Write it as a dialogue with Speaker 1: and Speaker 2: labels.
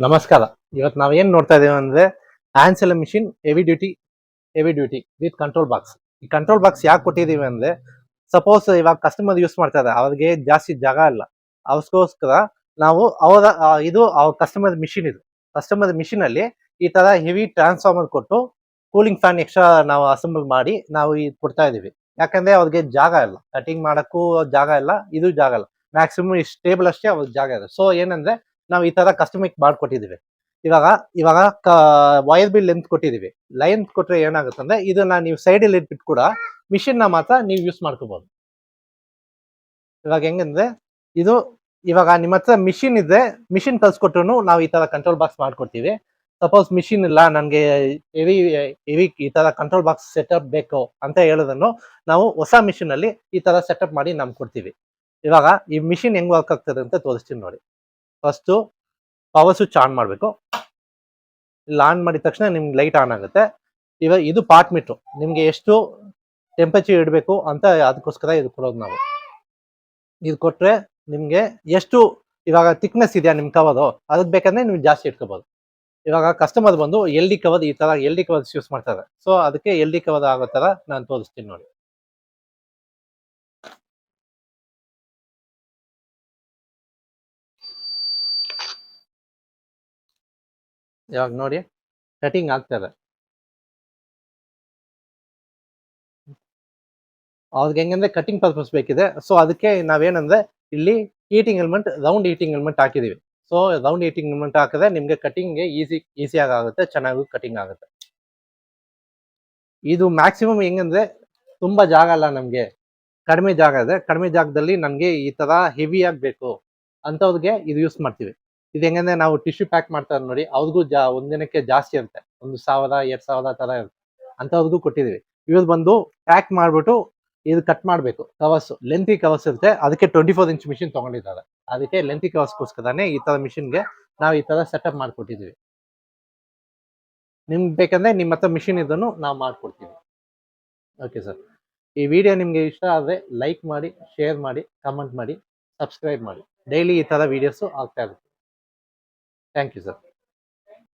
Speaker 1: ನಮಸ್ಕಾರ. ಇವತ್ತು ನಾವೇನ್ ನೋಡ್ತಾ ಇದೀವಿ ಅಂದ್ರೆ ಆನ್ಸೆಲ್ machine heavy duty with control box. ಈ ಕಂಟ್ರೋಲ್ ಬಾಕ್ಸ್ ಯಾಕೆ ಕೊಟ್ಟಿದೀವಿ ಅಂದ್ರೆ ಸಪೋಸ್ ಇವಾಗ ಕಸ್ಟಮರ್ ಯೂಸ್ ಮಾಡ್ತಾರೆ, ಅವ್ರಿಗೆ ಜಾಸ್ತಿ ಜಾಗ ಇಲ್ಲ, ಅವಸ್ಕೋಸ್ಕರ ನಾವು ಇದು ಅವ್ರ ಕಸ್ಟಮರ್ ಮಿಷಿನ್ ಅಲ್ಲಿ ಈ ತರ ಹೆವಿ ಟ್ರಾನ್ಸ್ಫಾರ್ಮರ್ ಕೊಟ್ಟು ಕೂಲಿಂಗ್ ಫ್ಯಾನ್ ಎಕ್ಸ್ಟ್ರಾ ನಾವು ಅಸೆಂಬಲ್ ಮಾಡಿ ನಾವು ಇದು ಕೊಡ್ತಾ ಇದೀವಿ. ಯಾಕಂದ್ರೆ ಅವ್ರಿಗೆ ಜಾಗ ಇಲ್ಲ, ಕಟಿಂಗ್ ಮಾಡಕ್ಕೂ ಜಾಗ ಇಲ್ಲ, ಇದು ಜಾಗ ಇಲ್ಲ. ಮ್ಯಾಕ್ಸಿಮಮ್ ಇಷ್ಟು ಟೇಬಲ್ ಅಷ್ಟೇ ಅವ್ರಿಗೆ ಜಾಗ ಇದೆ. ಸೊ ಏನಂದ್ರೆ ನಾವು ಈ ತರ ಕಸ್ಟಮೈಸ್ ಮಾಡ್ಕೊಟ್ಟಿದೀವಿ. ಇವಾಗ ಇವಾಗ ವೈರ್ ಬಿಲ್ ಲೆಂತ್ ಕೊಟ್ಟಿದೀವಿ. ಲೆಂತ್ ಕೊಟ್ರೆ ಏನಾಗುತ್ತೆ ಅಂದ್ರೆ ಇದನ್ನ ನೀವು ಸೈಡ್ ಅಲ್ಲಿ ಇಟ್ಬಿಟ್ಟು ಕೂಡ ಮಿಷಿನ್ ನ ಮಾತ್ರ ನೀವು ಯೂಸ್ ಮಾಡ್ಕೋಬಹುದು. ಇವಾಗ ಹೆಂಗಂದ್ರೆ ಇದು ಇವಾಗ ನಿಮ್ಮ ಹತ್ರ ಮಿಷಿನ್ ಇದ್ರೆ ಮಿಷಿನ್ ಕಲ್ಸ್ಕೊಟ್ರು ನಾವು ಈ ತರ ಕಂಟ್ರೋಲ್ ಬಾಕ್ಸ್ ಮಾಡ್ಕೊಡ್ತೀವಿ. ಸಪೋಸ್ ಮಿಷಿನ್ ಇಲ್ಲ, ನನ್ಗೆ ಹೆವಿ ಹೆವಿ ಈ ತರ ಕಂಟ್ರೋಲ್ ಬಾಕ್ಸ್ ಸೆಟಪ್ ಬೇಕು ಅಂತ ಹೇಳೋದನ್ನು ನಾವು ಹೊಸ ಮಿಷಿನ್ ಅಲ್ಲಿ ಈ ತರ ಸೆಟಪ್ ಮಾಡಿ ನಮ್ಗೆ ಕೊಡ್ತೀವಿ. ಇವಾಗ ಈ ಮಿಷಿನ್ ಹೆಂಗ್ ವರ್ಕ್ ಆಗ್ತದೆ ಅಂತ ತೋರಿಸ್ತೀನಿ ನೋಡಿ. ಫಸ್ಟ್ ಪವರ್ ಸ್ವಿಚ್ ಆನ್ ಮಾಡಬೇಕು. ಇಲ್ಲಿ ಆನ್ ಮಾಡಿದ ತಕ್ಷಣ ನಿಮ್ಗೆ ಲೈಟ್ ಆನ್ ಆಗುತ್ತೆ. ಇವಾಗ ಇದು ಪಾರ್ಟ್ ಮೀಟ್ರು, ನಿಮ್ಗೆ ಎಷ್ಟು ಟೆಂಪರೇಚರ್ ಇಡಬೇಕು ಅಂತ ಅದಕ್ಕೋಸ್ಕರ ಇದು ಕೊಡೋದು ನಾವು. ಇದು ಕೊಟ್ರೆ ನಿಮ್ಗೆ ಎಷ್ಟು ಇವಾಗ ಥಿಕ್ನೆಸ್ ಇದೆಯಾ ನಿಮ್ ಕವರು, ಅದಕ್ಕೆ ಬೇಕಂದ್ರೆ ನೀವು ಜಾಸ್ತಿ ಇಟ್ಕೋಬಹುದು. ಇವಾಗ ಕಸ್ಟಮರ್ ಬಂದು ಎಲ್ ಡಿ ಕವರ್, ಈ ತರ ಎಲ್ ಡಿ ಕವರ್ಸ್ ಯೂಸ್ ಮಾಡ್ತಾರೆ. ಸೊ ಅದಕ್ಕೆ ಎಲ್ ಡಿ ಕವರ್ ಆಗೋ ತರ ನಾನು ತೋರಿಸ್ತೀನಿ ನೋಡಿ. ಇವಾಗ ನೋಡಿ ಕಟಿಂಗ್ ಆಗ್ತದೆ. ಅವ್ರಿಗೆ ಹೆಂಗಂದ್ರೆ ಕಟಿಂಗ್ ಪರ್ಪಸ್ ಬೇಕಿದೆ. ಸೊ ಅದಕ್ಕೆ ನಾವೇನಂದ್ರೆ ಇಲ್ಲಿ heating element, round heating element ಹಾಕಿದೀವಿ. ಸೊ ರೌಂಡ್ ಹೀಟಿಂಗ್ ಎಲಿಮೆಂಟ್ ಹಾಕಿದ್ರೆ ನಿಮ್ಗೆ ಕಟಿಂಗ್ ಈಸಿಯಾಗಿ ಆಗುತ್ತೆ, ಚೆನ್ನಾಗಿ ಕಟಿಂಗ್ ಆಗುತ್ತೆ. ಇದು ಮ್ಯಾಕ್ಸಿಮಮ್ ಹೆಂಗಂದ್ರೆ ತುಂಬಾ ಜಾಗ ಅಲ್ಲ ನಮ್ಗೆ, ಕಡಿಮೆ ಜಾಗ ಇದೆ. ಕಡಿಮೆ ಜಾಗದಲ್ಲಿ ನಮ್ಗೆ ಈ ತರ ಹೆವಿ ಆಗ್ಬೇಕು ಅಂತವ್ರಿಗೆ ಇದು ಯೂಸ್ ಮಾಡ್ತೀವಿ. ಇದು ಹೆಂಗಂದ್ರೆ ನಾವು ಟಿಶ್ಯೂ ಪ್ಯಾಕ್ ಮಾಡ್ತಾರೆ ನೋಡಿ, ಅವ್ರಿಗೂ ಒಂದಿನಕ್ಕೆ ಜಾಸ್ತಿ ಇರುತ್ತೆ, 1,000 2,000 ತರ ಇರುತ್ತೆ, ಅಂತವ್ರಿಗೂ ಕೊಟ್ಟಿದೀವಿ. ಇವ್ರು ಬಂದು ಪ್ಯಾಕ್ ಮಾಡ್ಬಿಟ್ಟು ಇದು ಕಟ್ ಮಾಡ್ಬೇಕು. ಕವರ್ಸ್ ಲೆಂತಿ ಕವರ್ಸ್ ಇರುತ್ತೆ, ಅದಕ್ಕೆ 24 ಇಂಚ್ ಮಿಷಿನ್ ತಗೊಂಡಿದ್ದಾರೆ. ಅದಕ್ಕೆ ಲೆಂತಿ ಕವರ್ಸ್ಗೋಸ್ಕರನೇ ಈ ತರ ಮಿಷಿನ್ಗೆ ನಾವು ಈ ತರ ಸೆಟಪ್ ಮಾಡ್ಕೊಟ್ಟಿದೀವಿ. ನಿಮ್ಗೆ ಬೇಕಂದ್ರೆ ನಿಮ್ಮ ಹತ್ರ ಮಿಷಿನ್ ಇದನ್ನು ನಾವು ಮಾಡ್ಕೊಡ್ತೀವಿ. Okay sir. ಈ ವಿಡಿಯೋ ನಿಮ್ಗೆ ಇಷ್ಟ ಆದ್ರೆ ಲೈಕ್ ಮಾಡಿ, ಶೇರ್ ಮಾಡಿ, ಕಮೆಂಟ್ ಮಾಡಿ, ಸಬ್ಸ್ಕ್ರೈಬ್ ಮಾಡಿ. ಡೈಲಿ ಈ ತರ ವಿಡಿಯೋಸ್ ಆಗ್ತಾ ಇರುತ್ತೆ. Thank you sir.